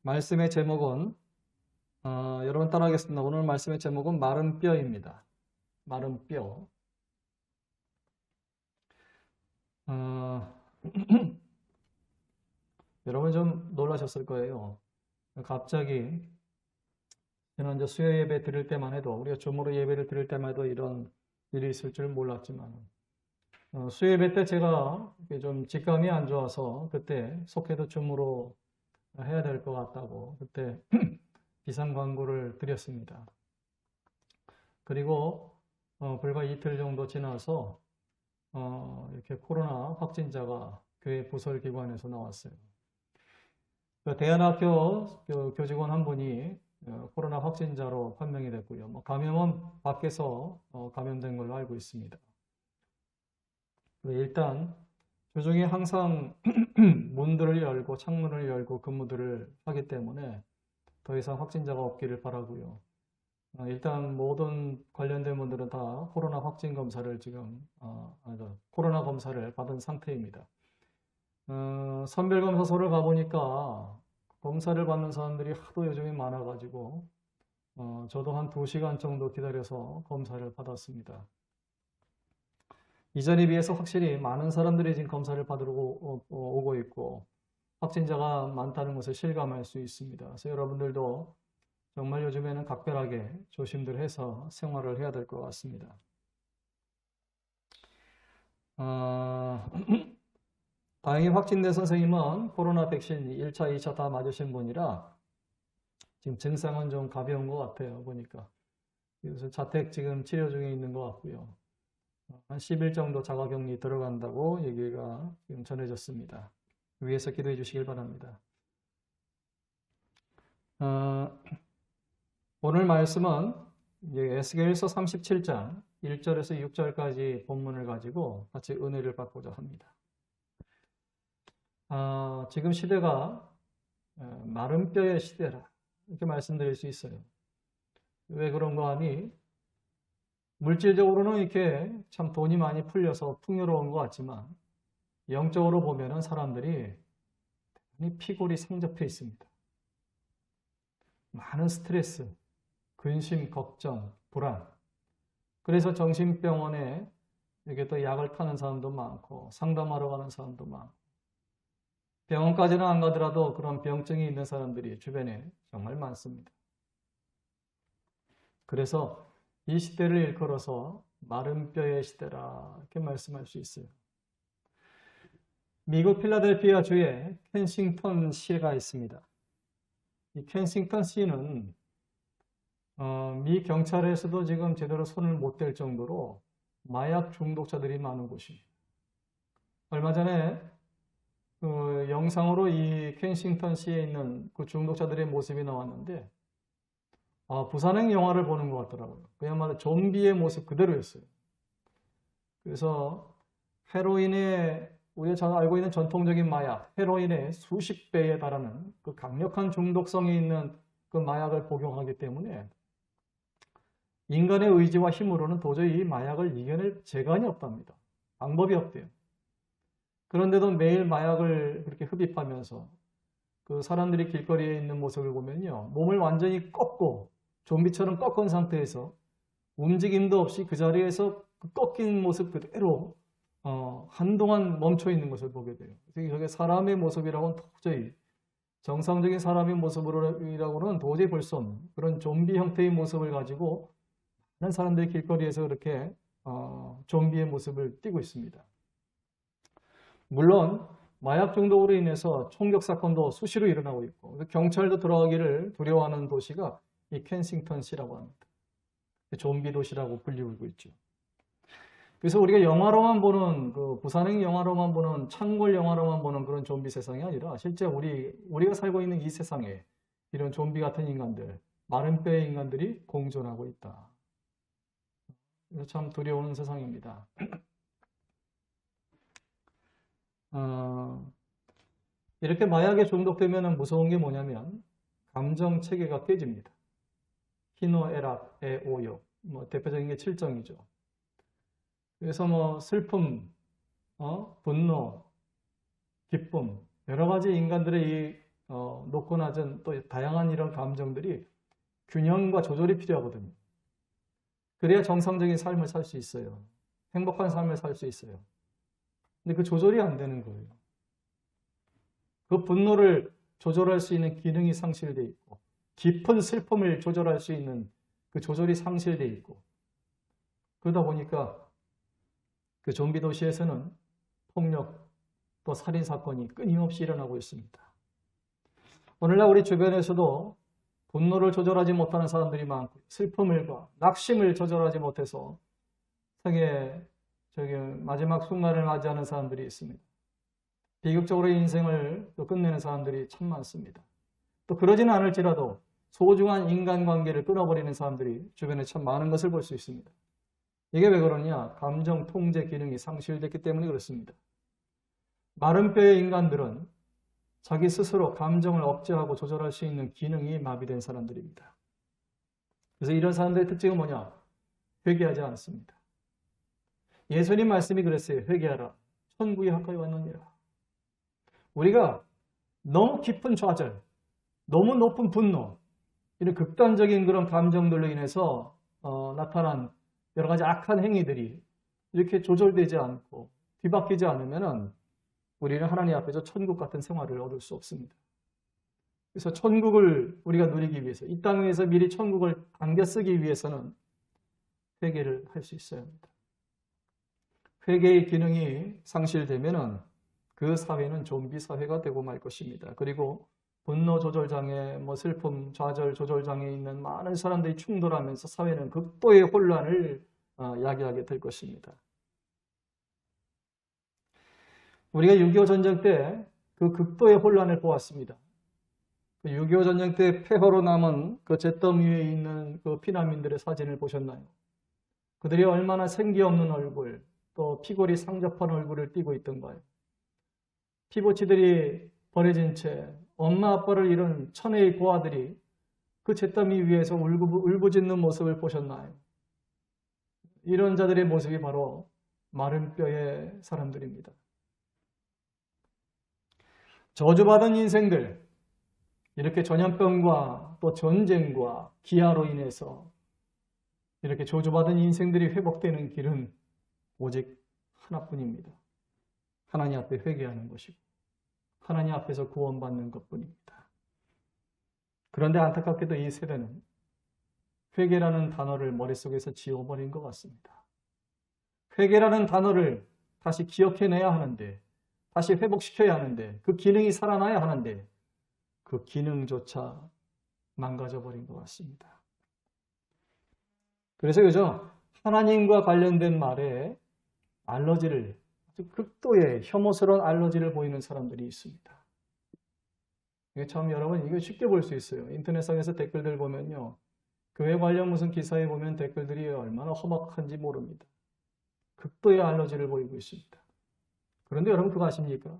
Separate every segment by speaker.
Speaker 1: 말씀의 제목은 여러분 따라하겠습니다. 오늘 말씀의 제목은 마른 뼈입니다. 마른 뼈. 어, 여러분 좀 놀라셨을 거예요. 갑자기 지난주 수요 예배 드릴 때만 해도 우리가 줌으로 예배를 드릴 때만 해도 이런 일이 있을 줄 몰랐지만 수요 예배 때 제가 좀 직감이 안 좋아서 그때 속해도 줌으로 해야 될 것 같다고 그때 비상 광고를 드렸습니다. 그리고 불과 이틀 정도 지나서 이렇게 코로나 확진자가 교회 부설기관에서 나왔어요. 대안학교 교직원 한 분이 코로나 확진자로 판명이 됐고요. 감염은 밖에서 감염된 걸로 알고 있습니다. 일단 교중에 항상 문들을 열고 창문을 열고 근무들을 하기 때문에 더 이상 확진자가 없기를 바라고요. 일단 모든 관련된 분들은 다 코로나 확진 검사를 지금 코로나 검사를 받은 상태입니다. 선별검사소를 가보니까 검사를 받는 사람들이 하도 요즘에 많아가지고 저도 한 2시간 정도 기다려서 검사를 받았습니다. 이전에 비해서 확실히 많은 사람들이 지금 검사를 받으러 오고 있고 확진자가 많다는 것을 실감할 수 있습니다. 그래서 여러분들도 정말 요즘에는 각별하게 조심들 해서 생활을 해야 될 것 같습니다. 다행히 확진된 선생님은 코로나 백신 1차, 2차 다 맞으신 분이라 지금 증상은 좀 가벼운 것 같아요. 보니까. 그래서 자택 지금 치료 중에 있는 것 같고요. 한 10일 정도 자가격리 들어간다고 얘기가 지금 전해졌습니다. 위에서 기도해 주시길 바랍니다. 오늘 말씀은 에스겔서 37장 1절에서 6절까지 본문을 가지고 같이 은혜를 받고자 합니다. 지금 시대가 마른 뼈의 시대라 이렇게 말씀드릴 수 있어요. 왜 그런가 하니 물질적으로는 이렇게 참 돈이 많이 풀려서 풍요로운 것 같지만 영적으로 보면은 사람들이 피골이 상접해 있습니다. 많은 스트레스, 근심, 걱정, 불안. 그래서 정신병원에 이렇게 또 약을 타는 사람도 많고 상담하러 가는 사람도 많고 병원까지는 안 가더라도 그런 병증이 있는 사람들이 주변에 정말 많습니다. 그래서 이 시대를 일컬어서 마른 뼈의 시대라 이렇게 말씀할 수 있어요. 미국 필라델피아 주에 켄싱턴 시가 있습니다. 이 켄싱턴 시는 미 경찰에서도 지금 제대로 손을 못 댈 정도로 마약 중독자들이 많은 곳입니다. 얼마 전에 그 영상으로 이 켄싱턴 시에 있는 그 중독자들의 모습이 나왔는데 부산행 영화를 보는 것 같더라고요. 그야말로 좀비의 모습 그대로였어요. 그래서 헤로인의 우리가 잘 알고 있는 전통적인 마약, 헤로인의 수십 배에 달하는 그 강력한 중독성이 있는 그 마약을 복용하기 때문에 인간의 의지와 힘으로는 도저히 이 마약을 이겨낼 재간이 없답니다. 방법이 없대요. 그런데도 매일 마약을 그렇게 흡입하면서 그 사람들이 길거리에 있는 모습을 보면요. 몸을 완전히 꺾고 좀비처럼 꺾은 상태에서 움직임도 없이 그 자리에서 그 꺾인 모습 그대로 한동안 멈춰 있는 것을 보게 돼요. 저게 사람의 모습이라고는 도저히 정상적인 사람의 모습이라고는 도저히 볼 수 없는 그런 좀비 형태의 모습을 가지고 많은 사람들이 길거리에서 그렇게 좀비의 모습을 띠고 있습니다. 물론 마약 중독으로 인해서 총격 사건도 수시로 일어나고 있고 경찰도 들어가기를 두려워하는 도시가 이 켄싱턴시라고 합니다. 좀비 도시라고 불리고 있죠. 그래서 우리가 영화로만 보는 그 부산행 영화로만 보는 창궐 영화로만 보는 그런 좀비 세상이 아니라 실제 우리가 살고 있는 이 세상에 이런 좀비 같은 인간들, 마른 뼈의 인간들이 공존하고 있다. 그래서 참 두려운 세상입니다. 이렇게 마약에 중독되면 무서운 게 뭐냐면 감정 체계가 깨집니다. 희노애락의 오욕, 대표적인 게 칠정이죠. 그래서 슬픔, 분노, 기쁨, 여러 가지 인간들의 이 높고 낮은 또 다양한 이런 감정들이 균형과 조절이 필요하거든요. 그래야 정상적인 삶을 살 수 있어요. 행복한 삶을 살 수 있어요. 근데 그 조절이 안 되는 거예요. 그 분노를 조절할 수 있는 기능이 상실되어 있고, 깊은 슬픔을 조절할 수 있는 그 조절이 상실되어 있고, 그러다 보니까 그 좀비 도시에서는 폭력, 또 살인 사건이 끊임없이 일어나고 있습니다. 오늘날 우리 주변에서도 분노를 조절하지 못하는 사람들이 많고, 슬픔과 낙심을 조절하지 못해서 생의 마지막 순간을 맞이하는 사람들이 있습니다. 비극적으로 인생을 끝내는 사람들이 참 많습니다. 또 그러지는 않을지라도 소중한 인간관계를 끊어버리는 사람들이 주변에 참 많은 것을 볼 수 있습니다. 이게 왜 그러냐? 감정 통제 기능이 상실됐기 때문에 그렇습니다. 마른 뼈의 인간들은 자기 스스로 감정을 억제하고 조절할 수 있는 기능이 마비된 사람들입니다. 그래서 이런 사람들의 특징은 뭐냐? 회개하지 않습니다. 예수님 말씀이 그랬어요. 회개하라. 천국이 가까이 왔느니라. 우리가 너무 깊은 좌절, 너무 높은 분노, 이런 극단적인 그런 감정들로 인해서 나타난 여러 가지 악한 행위들이 이렇게 조절되지 않고 뒤바뀌지 않으면 우리는 하나님 앞에서 천국 같은 생활을 얻을 수 없습니다. 그래서 천국을 우리가 누리기 위해서, 이 땅 위에서 미리 천국을 당겨 쓰기 위해서는 회개를 할 수 있어야 합니다. 회개의 기능이 상실되면 그 사회는 좀비 사회가 되고 말 것입니다. 그리고 분노 조절 장애, 슬픔, 좌절 조절 장애에 있는 많은 사람들이 충돌하면서 사회는 극도의 혼란을 야기하게 될 것입니다. 우리가 6.25 전쟁 때 그 극도의 혼란을 보았습니다. 6.25 전쟁 때 폐허로 남은 그 잿더미 위에 있는 그 피난민들의 사진을 보셨나요? 그들이 얼마나 생기 없는 얼굴, 또 피골이 상접한 얼굴을 띠고 있던가요? 피부치들이 버려진 채 엄마 아빠를 잃은 천혜의 고아들이 그 잿더미 위에서 울부짖는 모습을 보셨나요? 이런 자들의 모습이 바로 마른 뼈의 사람들입니다. 저주받은 인생들, 이렇게 전염병과 또 전쟁과 기아로 인해서 이렇게 저주받은 인생들이 회복되는 길은 오직 하나뿐입니다. 하나님 앞에 회개하는 것이고 하나님 앞에서 구원받는 것뿐입니다. 그런데 안타깝게도 이 세대는 회개라는 단어를 머릿속에서 지워버린 것 같습니다. 회개라는 단어를 다시 기억해내야 하는데, 다시 회복시켜야 하는데, 그 기능이 살아나야 하는데 그 기능조차 망가져버린 것 같습니다. 그래서 요즘 하나님과 관련된 말에 알러지를, 아주 극도의 혐오스러운 알러지를 보이는 사람들이 있습니다. 이게 참 여러분, 이거 쉽게 볼 수 있어요. 인터넷상에서 댓글들 보면요, 교회 관련 무슨 기사에 보면 댓글들이 얼마나 험악한지 모릅니다. 극도의 알러지를 보이고 있습니다. 그런데 여러분 그거 아십니까?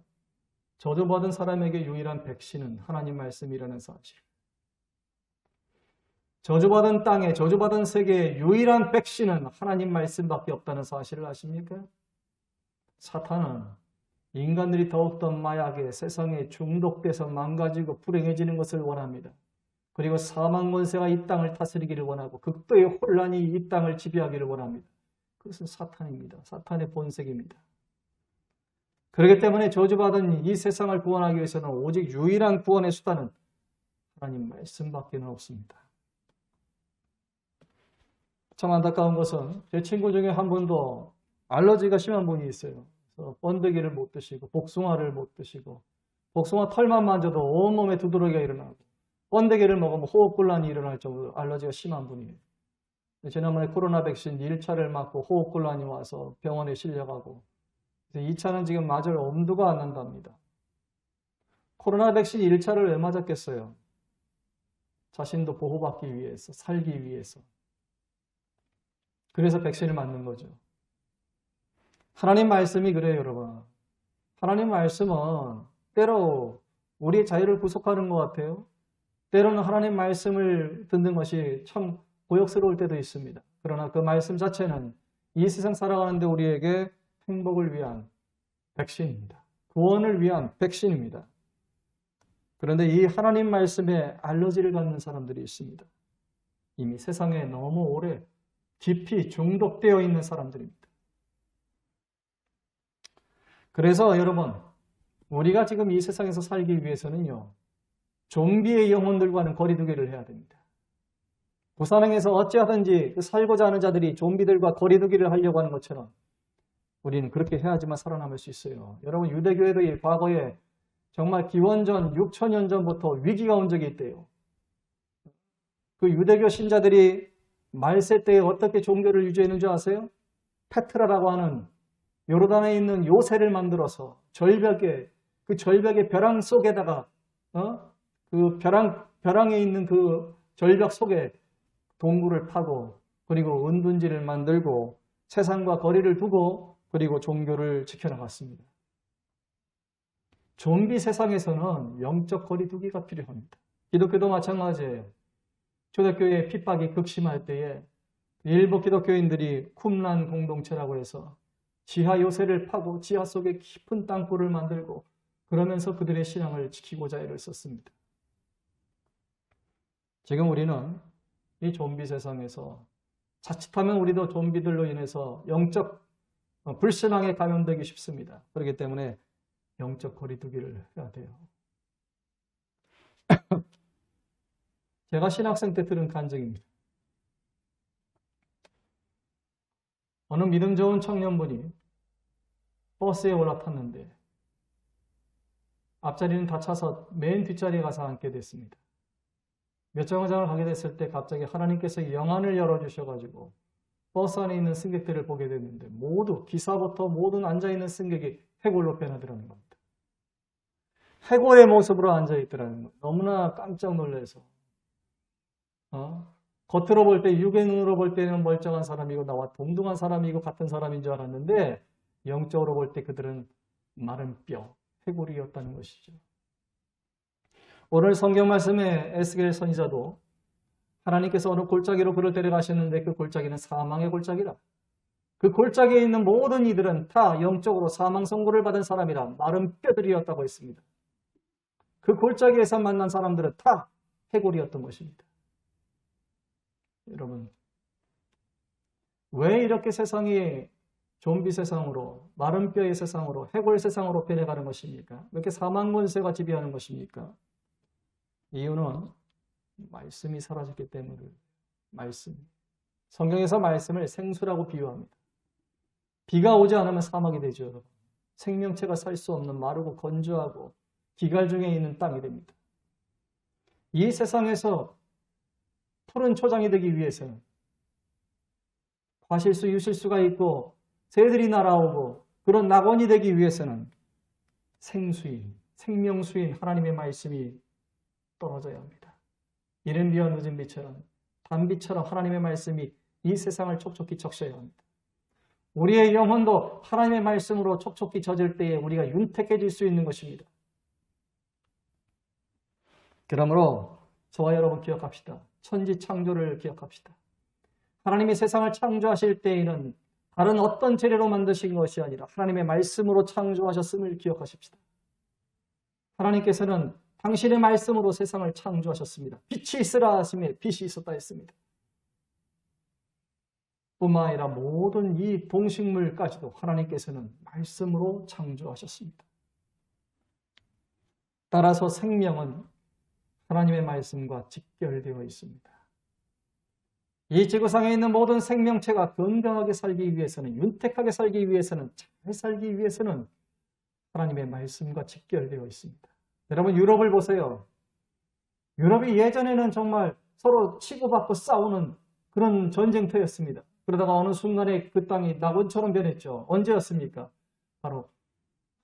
Speaker 1: 저주받은 사람에게 유일한 백신은 하나님 말씀이라는 사실. 저주받은 땅에, 저주받은 세계에 유일한 백신은 하나님 말씀밖에 없다는 사실을 아십니까? 사탄은 인간들이 더욱더 마약에, 세상에 중독돼서 망가지고 불행해지는 것을 원합니다. 그리고 사망 권세가 이 땅을 다스리기를 원하고 극도의 혼란이 이 땅을 지배하기를 원합니다. 그것은 사탄입니다. 사탄의 본색입니다. 그렇기 때문에 저주받은 이 세상을 구원하기 위해서는 오직 유일한 구원의 수단은 하나님 말씀밖에 없습니다. 참 안타까운 것은 제 친구 중에 한 분도 알러지가 심한 분이 있어요. 그래서 번데기를 못 드시고 복숭아를 못 드시고 복숭아 털만 만져도 온몸에 두드러기가 일어나고 번데기를 먹으면 호흡곤란이 일어날 정도로 알러지가 심한 분이에요. 지난번에 코로나 백신 1차를 맞고 호흡곤란이 와서 병원에 실려가고 2차는 지금 맞을 엄두가 안 난답니다. 코로나 백신 1차를 왜 맞았겠어요? 자신도 보호받기 위해서, 살기 위해서. 그래서 백신을 맞는 거죠. 하나님 말씀이 그래요, 여러분. 하나님 말씀은 때로 우리의 자유를 구속하는 것 같아요. 때로는 하나님 말씀을 듣는 것이 참 고역스러울 때도 있습니다. 그러나 그 말씀 자체는 이 세상 살아가는데 우리에게 행복을 위한 백신입니다. 구원을 위한 백신입니다. 그런데 이 하나님 말씀에 알러지를 갖는 사람들이 있습니다. 이미 세상에 너무 오래 깊이 중독되어 있는 사람들입니다. 그래서 여러분, 우리가 지금 이 세상에서 살기 위해서는요, 좀비의 영혼들과는 거리두기를 해야 됩니다. 부산행에서 어찌하든지 살고자 하는 자들이 좀비들과 거리두기를 하려고 하는 것처럼 우리는 그렇게 해야지만 살아남을 수 있어요. 여러분, 유대교회도 이 과거에 정말 기원전 6천년 전부터 위기가 온 적이 있대요. 그 유대교 신자들이 말세 때에 어떻게 종교를 유지했는 줄 아세요? 페트라라고 하는 요르단에 있는 요새를 만들어서 그 절벽의 벼랑 속에다가 그 벼랑에 있는 그 절벽 속에 동굴을 파고 그리고 은둔지를 만들고 세상과 거리를 두고 그리고 종교를 지켜나갔습니다. 좀비 세상에서는 영적 거리두기가 필요합니다. 기독교도 마찬가지예요. 초대교회의 핍박이 극심할 때에 일부 기독교인들이 쿰란 공동체라고 해서 지하 요새를 파고 지하 속에 깊은 땅굴을 만들고 그러면서 그들의 신앙을 지키고자 애를 썼습니다. 지금 우리는 이 좀비 세상에서 자칫하면 우리도 좀비들로 인해서 영적 불신앙에 감염되기 쉽습니다. 그렇기 때문에 영적 거리두기를 해야 돼요. 제가 신학생 때 들은 간증입니다. 어느 믿음 좋은 청년분이 버스에 올라탔는데 앞자리는 다 차서 맨 뒷자리에 가서 앉게 됐습니다. 몇 정거장을 가게 됐을 때 갑자기 하나님께서 영안을 열어주셔가지고 버스 안에 있는 승객들을 보게 됐는데 모두 기사부터 모든 앉아있는 승객이 해골로 변하더라는 겁니다. 해골의 모습으로 앉아있더라는 겁니다. 너무나 깜짝 놀라서 겉으로 볼 때 육의 눈으로 볼 때는 멀쩡한 사람이고 나와 동등한 사람이고 같은 사람인 줄 알았는데 영적으로 볼 때 그들은 마른 뼈, 해골이었다는 것이죠. 오늘 성경 말씀에 에스겔 선지자도 하나님께서 어느 골짜기로 그를 데려가셨는데 그 골짜기는 사망의 골짜기라. 그 골짜기에 있는 모든 이들은 다 영적으로 사망 선고를 받은 사람이라 마른 뼈들이었다고 했습니다. 그 골짜기에서 만난 사람들은 다 해골이었던 것입니다. 여러분, 왜 이렇게 세상이 좀비 세상으로, 마른 뼈의 세상으로, 해골 세상으로 변해가는 것입니까? 왜 이렇게 사망 권세가 지배하는 것입니까? 이유는 말씀이 사라졌기 때문에 말씀. 성경에서 말씀을 생수라고 비유합니다. 비가 오지 않으면 사막이 되죠, 여러분. 생명체가 살 수 없는 마르고 건조하고 기갈 중에 있는 땅이 됩니다. 이 세상에서 푸른 초장이 되기 위해서는 과실수, 유실수가 있고 새들이 날아오고 그런 낙원이 되기 위해서는 생수인, 생명수인 하나님의 말씀이 떨어져야 합니다. 이른 비와 늦은 비처럼 단비처럼 하나님의 말씀이 이 세상을 촉촉히 적셔야 합니다. 우리의 영혼도 하나님의 말씀으로 촉촉히 젖을 때에 우리가 윤택해질 수 있는 것입니다. 그러므로 저와 여러분 기억합시다. 천지 창조를 기억합시다. 하나님이 세상을 창조하실 때에는 다른 어떤 재료로 만드신 것이 아니라 하나님의 말씀으로 창조하셨음을 기억하십시다. 하나님께서는 당신의 말씀으로 세상을 창조하셨습니다. 빛이 있으라 하심에 빛이 있었다 했습니다. 뿐만 아니라 모든 이 동식물까지도 하나님께서는 말씀으로 창조하셨습니다. 따라서 생명은 하나님의 말씀과 직결되어 있습니다. 이 지구상에 있는 모든 생명체가 건강하게 살기 위해서는, 윤택하게 살기 위해서는, 잘 살기 위해서는 하나님의 말씀과 직결되어 있습니다. 여러분, 유럽을 보세요. 유럽이 예전에는 정말 서로 치고받고 싸우는 그런 전쟁터였습니다. 그러다가 어느 순간에 그 땅이 낙원처럼 변했죠. 언제였습니까? 바로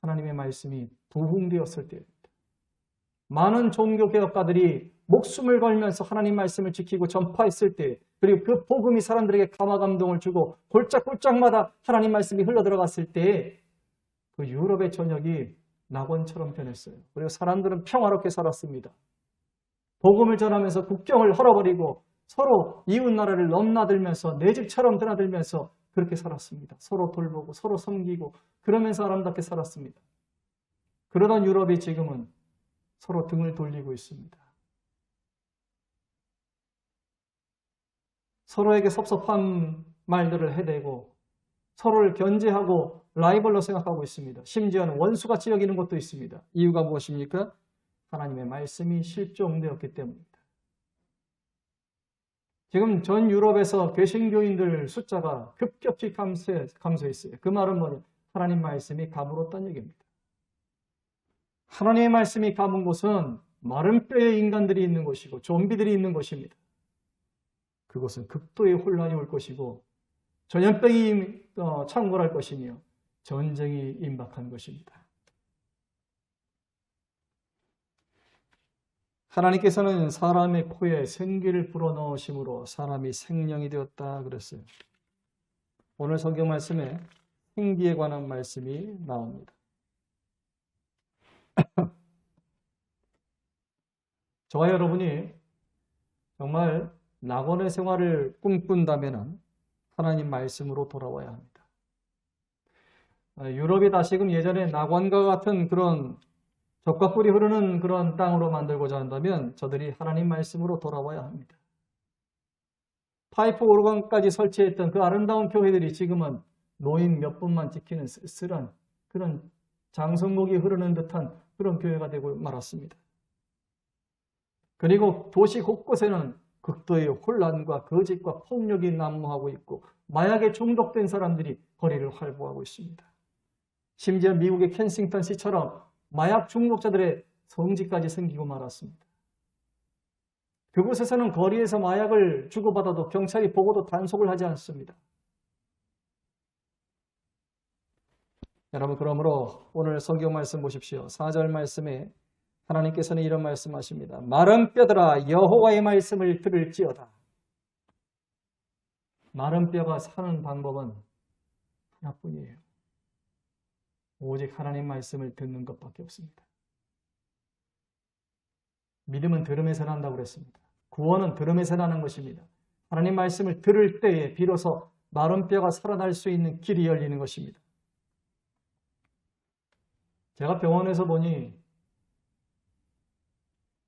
Speaker 1: 하나님의 말씀이 부흥되었을 때입니다. 많은 종교개혁가들이 목숨을 걸면서 하나님 말씀을 지키고 전파했을 때, 그리고 그 복음이 사람들에게 감화감동을 주고 골짝골짝마다 하나님 말씀이 흘러들어갔을 때 그 유럽의 전역이 낙원처럼 변했어요. 그리고 사람들은 평화롭게 살았습니다. 복음을 전하면서 국경을 헐어버리고 서로 이웃나라를 넘나들면서 내 집처럼 드나들면서 그렇게 살았습니다. 서로 돌보고 서로 섬기고 그러면서 아름답게 살았습니다. 그러던 유럽이 지금은 서로 등을 돌리고 있습니다. 서로에게 섭섭한 말들을 해대고 서로를 견제하고 라이벌로 생각하고 있습니다. 심지어는 원수같이 여기는 것도 있습니다. 이유가 무엇입니까? 하나님의 말씀이 실종되었기 때문입니다. 지금 전 유럽에서 개신교인들 숫자가 급격히 감소했어요. 그 말은 뭐냐? 하나님 말씀이 가물었다는 얘기입니다. 하나님의 말씀이 가문 곳은 마른 뼈의 인간들이 있는 곳이고 좀비들이 있는 곳입니다. 그곳은 극도의 혼란이 올 것이고 전염병이 창궐할 것이며 전쟁이 임박한 것입니다. 하나님께서는 사람의 코에 생기를 불어넣으심으로 사람이 생명이 되었다 그랬어요. 오늘 성경 말씀에 생기에 관한 말씀이 나옵니다. 저와 여러분이 정말 낙원의 생활을 꿈꾼다면 하나님 말씀으로 돌아와야 합니다. 유럽이 다시금 예전에 낙원과 같은 그런 젖과 꿀이 흐르는 그런 땅으로 만들고자 한다면 저들이 하나님 말씀으로 돌아와야 합니다. 파이프 오르간까지 설치했던 그 아름다운 교회들이 지금은 노인 몇 분만 지키는 쓸쓸한 그런 장성목이 흐르는 듯한 그런 교회가 되고 말았습니다. 그리고 도시 곳곳에는 극도의 혼란과 거짓과 폭력이 난무하고 있고 마약에 중독된 사람들이 거리를 활보하고 있습니다. 심지어 미국의 켄싱턴시처럼 마약 중독자들의 성지까지 생기고 말았습니다. 그곳에서는 거리에서 마약을 주고받아도 경찰이 보고도 단속을 하지 않습니다. 여러분, 그러므로 오늘 성경 말씀 보십시오. 4절 말씀에 하나님께서는 이런 말씀하십니다. 마른 뼈들아 여호와의 말씀을 들을지어다. 마른 뼈가 사는 방법은 하나뿐이에요. 오직 하나님 말씀을 듣는 것밖에 없습니다. 믿음은 들음에서 난다고 그랬습니다. 구원은 들음에서 나는 것입니다. 하나님 말씀을 들을 때에 비로소 마른 뼈가 살아날 수 있는 길이 열리는 것입니다. 제가 병원에서 보니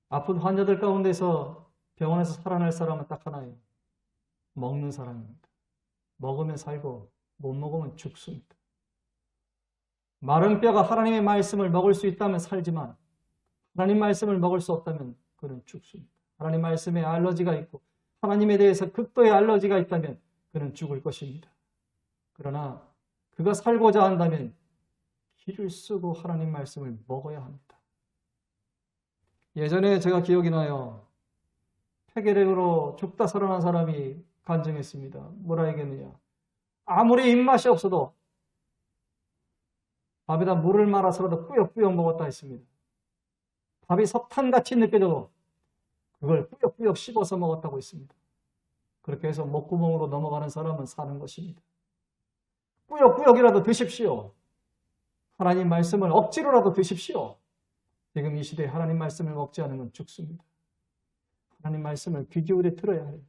Speaker 1: 아픈 환자들 가운데서 병원에서 살아날 사람은 딱 하나예요. 먹는 사람입니다. 먹으면 살고 못 먹으면 죽습니다. 마른 뼈가 하나님의 말씀을 먹을 수 있다면 살지만 하나님 말씀을 먹을 수 없다면 그는 죽습니다. 하나님 말씀에 알러지가 있고 하나님에 대해서 극도의 알러지가 있다면 그는 죽을 것입니다. 그러나 그가 살고자 한다면 기를 쓰고 하나님 말씀을 먹어야 합니다. 예전에 제가 기억이 나요. 폐결핵으로 죽다 살아난 사람이 간증했습니다. 뭐라 했겠느냐. 아무리 입맛이 없어도 밥에다 물을 말아서라도 꾸역꾸역 먹었다 했습니다. 밥이 석탄같이 느껴져도 그걸 꾸역꾸역 씹어서 먹었다고 했습니다. 그렇게 해서 목구멍으로 넘어가는 사람은 사는 것입니다. 꾸역꾸역이라도 드십시오. 하나님 말씀을 억지로라도 드십시오. 지금 이 시대에 하나님 말씀을 먹지 않으면 죽습니다. 하나님 말씀을 귀 기울여 들어야 해요.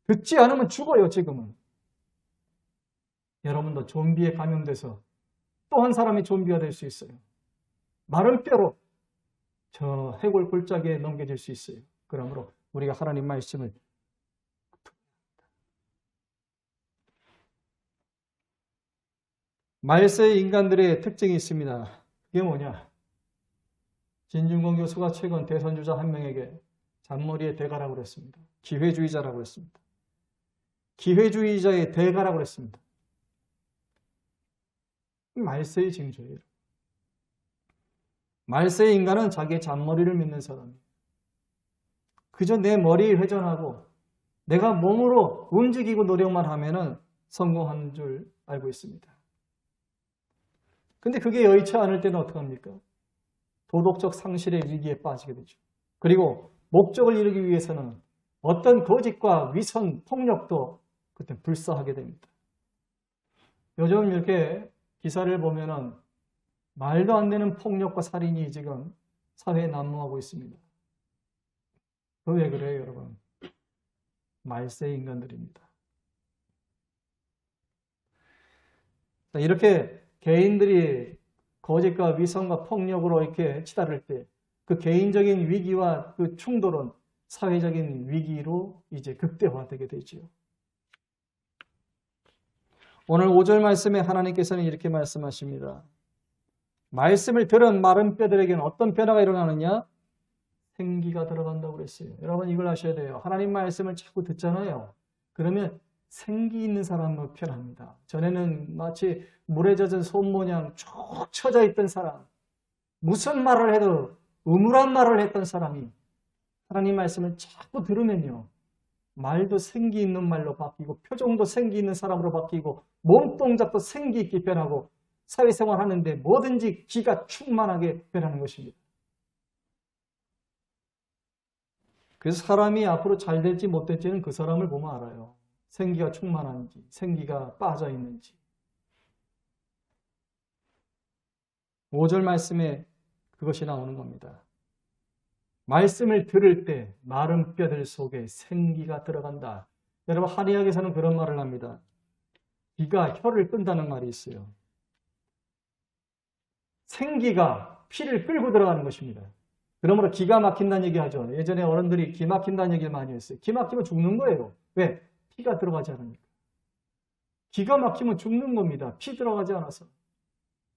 Speaker 1: 듣지 않으면 죽어요, 지금은. 여러분도 좀비에 감염돼서 또 한 사람이 좀비가 될 수 있어요. 마른 뼈로 저 해골 골짜기에 넘겨질 수 있어요. 그러므로 우리가 하나님 말씀을 말세의 인간들의 특징이 있습니다. 그게 뭐냐? 진중권 교수가 최근 대선주자 한 명에게 잔머리의 대가라고 그랬습니다. 기회주의자라고 그랬습니다. 기회주의자의 대가라고 그랬습니다. 말세의 징조예요. 말세의 인간은 자기의 잔머리를 믿는 사람이에요. 그저 내 머리 회전하고 내가 몸으로 움직이고 노력만 하면은 성공하는 줄 알고 있습니다. 근데 그게 여의치 않을 때는 어떡합니까? 도덕적 상실의 위기에 빠지게 되죠. 그리고 목적을 이루기 위해서는 어떤 거짓과 위선, 폭력도 그때 불사하게 됩니다. 요즘 이렇게 기사를 보면은 말도 안 되는 폭력과 살인이 지금 사회에 난무하고 있습니다. 왜 그래요, 여러분? 말세 인간들입니다. 이렇게 개인들이 거짓과 위선과 폭력으로 이렇게 치달을 때 그 개인적인 위기와 그 충돌은 사회적인 위기로 이제 극대화되게 되지요. 오늘 5절 말씀에 하나님께서는 이렇게 말씀하십니다. 말씀을 들은 마른 뼈들에게는 어떤 변화가 일어나느냐? 생기가 들어간다고 그랬어요. 여러분 이걸 아셔야 돼요. 하나님 말씀을 자꾸 듣잖아요. 그러면 생기 있는 사람으로 변합니다. 전에는 마치 물에 젖은 솜 모양 쭉 처져 있던 사람, 무슨 말을 해도 음울한 말을 했던 사람이 하나님 말씀을 자꾸 들으면요. 말도 생기 있는 말로 바뀌고 표정도 생기 있는 사람으로 바뀌고 몸동작도 생기 있게 변하고 사회생활 하는데 뭐든지 기가 충만하게 변하는 것입니다. 그래서 사람이 앞으로 잘 될지 못 될지는 그 사람을 보면 알아요. 생기가 충만한지, 생기가 빠져 있는지. 5절 말씀에 그것이 나오는 겁니다. 말씀을 들을 때 마른 뼈들 속에 생기가 들어간다. 여러분 한의학에서는 그런 말을 합니다. 기가 혀를 끈다는 말이 있어요. 생기가 피를 끌고 들어가는 것입니다. 그러므로 기가 막힌다는 얘기 하죠. 예전에 어른들이 기 막힌다는 얘기를 많이 했어요. 기 막히면 죽는 거예요. 왜? 피가 들어가지 않으니까. 기가 막히면 죽는 겁니다. 피 들어가지 않아서.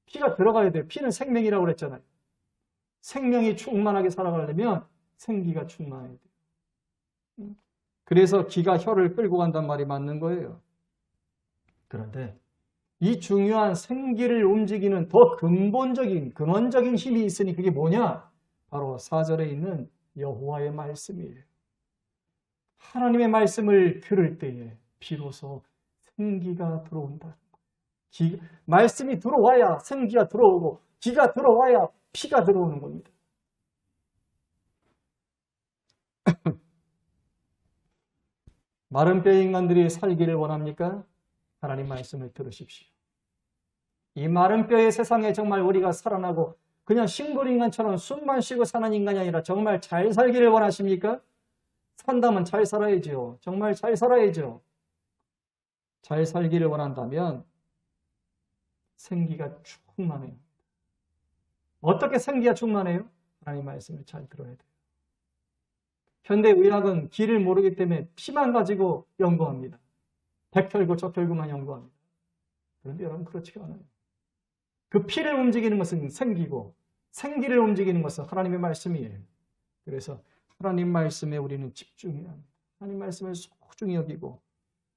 Speaker 1: 피가 들어가야 돼요. 피는 생명이라고 그랬잖아요. 생명이 충만하게 살아가려면 생기가 충만해야 돼요. 그래서 기가 혀를 끌고 간단 말이 맞는 거예요. 그런데 이 중요한 생기를 움직이는 더 근본적인, 근원적인 힘이 있으니 그게 뭐냐? 바로 4절에 있는 여호와의 말씀이에요. 하나님의 말씀을 들을 때에 비로소 생기가 들어온다. 말씀이 들어와야 생기가 들어오고 기가 들어와야 피가 들어오는 겁니다. 마른 뼈 인간들이 살기를 원합니까? 하나님 말씀을 들으십시오. 이 마른 뼈의 세상에 정말 우리가 살아나고 그냥 싱글인간처럼 숨만 쉬고 사는 인간이 아니라 정말 잘 살기를 원하십니까? 산다면 잘 살아야죠. 정말 잘 살아야죠. 잘 살기를 원한다면 생기가 충만해요. 어떻게 생기가 충만해요? 하나님 말씀을 잘 들어야 돼요. 현대의학은 기를 모르기 때문에 피만 가지고 연구합니다. 백혈구, 적혈구만 연구합니다. 그런데 여러분 그렇지가 않아요. 그 피를 움직이는 것은 생기고 생기를 움직이는 것은 하나님의 말씀이에요. 그래서 하나님 말씀에 우리는 집중해야 합니다. 하나님 말씀을 소중히 여기고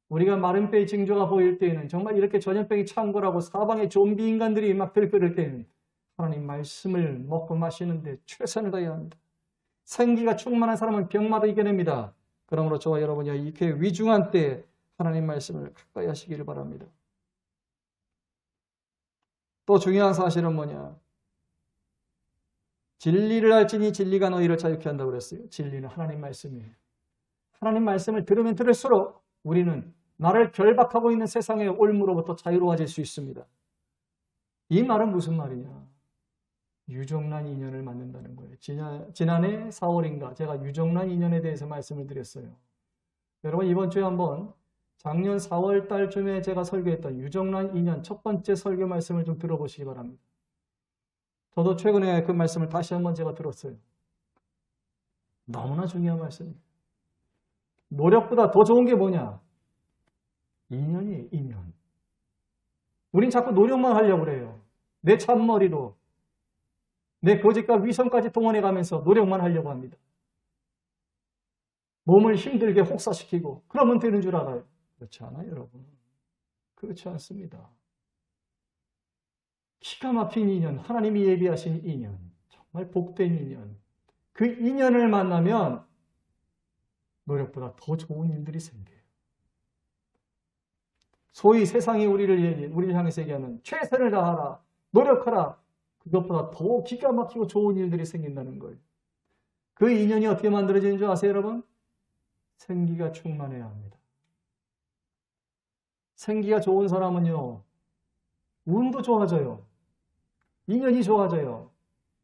Speaker 1: 우리가 마른 뼈의 징조가 보일 때에는 정말 이렇게 전염병이 창궐하고 사방에 좀비 인간들이 막 들끓을 때는 하나님 말씀을 먹고 마시는데 최선을 다해야 합니다. 생기가 충만한 사람은 병마다 이겨냅니다. 그러므로 저와 여러분이 이렇게 위중한 때에 하나님 말씀을 가까이 하시기를 바랍니다. 또 중요한 사실은 뭐냐? 진리를 알지니 진리가 너희를 자유케 한다고 그랬어요. 진리는 하나님 말씀이에요. 하나님 말씀을 들으면 들을수록 우리는 나를 결박하고 있는 세상의 올무로부터 자유로워질 수 있습니다. 이 말은 무슨 말이냐? 유정란 인연을 만든다는 거예요. 지난해 4월인가 제가 유정란 인연에 대해서 말씀을 드렸어요. 여러분 이번 주에 한번 작년 4월 달쯤에 제가 설교했던 유정란 인연 첫 번째 설교 말씀을 좀 들어보시기 바랍니다. 저도 최근에 그 말씀을 다시 한번 제가 들었어요. 너무나 중요한 말씀이에요. 노력보다 더 좋은 게 뭐냐? 인연이에요, 인연. 우린 자꾸 노력만 하려고 그래요. 내 잔머리로, 내 거짓과 위선까지 동원해 가면서 노력만 하려고 합니다. 몸을 힘들게 혹사시키고 그러면 되는 줄 알아요. 그렇지 않아요, 여러분. 그렇지 않습니다. 기가 막힌 인연, 하나님이 예비하신 인연, 정말 복된 인연. 그 인연을 만나면 노력보다 더 좋은 일들이 생겨요. 소위 세상이 우리를 향해서 얘기하는 최선을 다하라, 노력하라. 그것보다 더 기가 막히고 좋은 일들이 생긴다는 거예요. 그 인연이 어떻게 만들어지는 줄 아세요, 여러분? 생기가 충만해야 합니다. 생기가 좋은 사람은요, 운도 좋아져요. 인연이 좋아져요.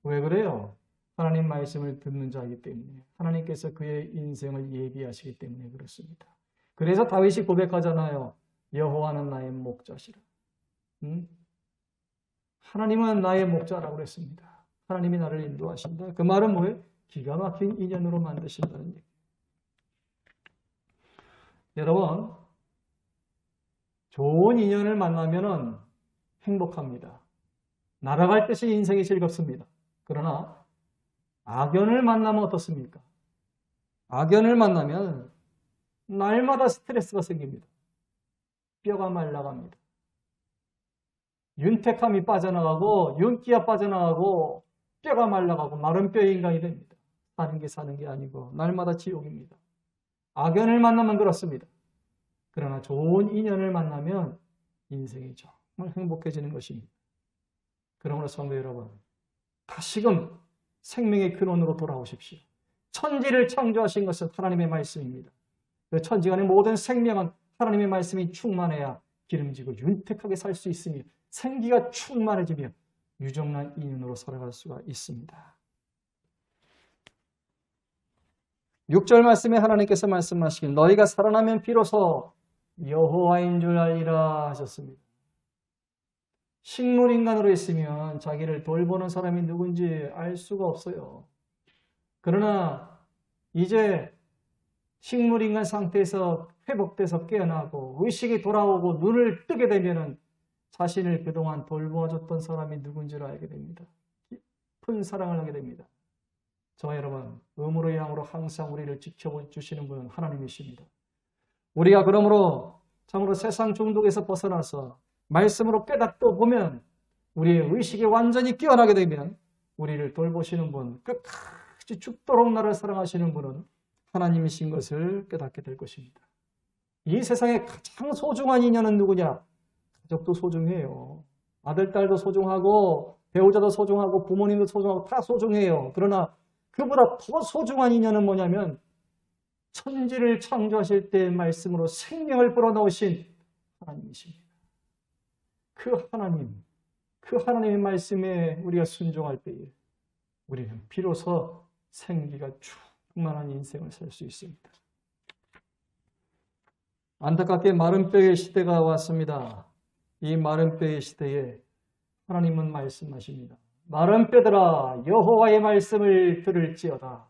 Speaker 1: 왜 그래요? 하나님 말씀을 듣는 자이기 때문에 하나님께서 그의 인생을 예비하시기 때문에 그렇습니다. 그래서 다윗이 고백하잖아요. 여호와는 나의 목자시라. 하나님은 나의 목자라고 그랬습니다. 하나님이 나를 인도하신다. 그 말은 뭐예요? 기가 막힌 인연으로 만드신다는 얘기. 여러분, 좋은 인연을 만나면은 행복합니다. 날아갈 듯이 인생이 즐겁습니다. 그러나 악연을 만나면 어떻습니까? 악연을 만나면 날마다 스트레스가 생깁니다. 뼈가 말라갑니다. 윤택함이 빠져나가고 윤기가 빠져나가고 뼈가 말라가고 마른 뼈의 인간이 됩니다. 사는 게 아니고 날마다 지옥입니다. 악연을 만나면 그렇습니다. 그러나 좋은 인연을 만나면 인생이 정말 행복해지는 것입니다. 그러므로 성도 여러분, 다시금 생명의 근원으로 돌아오십시오. 천지를 창조하신 것은 하나님의 말씀입니다. 그 천지간의 모든 생명은 하나님의 말씀이 충만해야 기름지고 윤택하게 살 수 있으며 생기가 충만해지며 유정란 인연으로 살아갈 수가 있습니다. 6절 말씀에 하나님께서 말씀하시길 너희가 살아나면 비로소 여호와인 줄 알리라 하셨습니다. 식물인간으로 있으면 자기를 돌보는 사람이 누군지 알 수가 없어요. 그러나 이제 식물인간 상태에서 회복돼서 깨어나고 의식이 돌아오고 눈을 뜨게 되면 자신을 그동안 돌보아줬던 사람이 누군지를 알게 됩니다. 깊은 사랑을 하게 됩니다. 저와 여러분, 음으로 양으로 항상 우리를 지켜주시는 분은 하나님이십니다. 우리가 그러므로 참으로 세상 중독에서 벗어나서 말씀으로 깨닫고 보면 우리의 의식이 완전히 깨어나게 되면 우리를 돌보시는 분, 끝까지 죽도록 나를 사랑하시는 분은 하나님이신 것을 깨닫게 될 것입니다. 이 세상에 가장 소중한 인연은 누구냐? 가족도 소중해요. 아들, 딸도 소중하고 배우자도 소중하고 부모님도 소중하고 다 소중해요. 그러나 그보다 더 소중한 인연은 뭐냐면 천지를 창조하실 때 말씀으로 생명을 불어넣으신 하나님이십니다. 그 하나님의 말씀에 우리가 순종할 때에 우리는 비로소 생기가 충만한 인생을 살 수 있습니다. 안타깝게 마른 뼈의 시대가 왔습니다. 이 마른 뼈의 시대에 하나님은 말씀하십니다. 마른 뼈들아 여호와의 말씀을 들을지어다.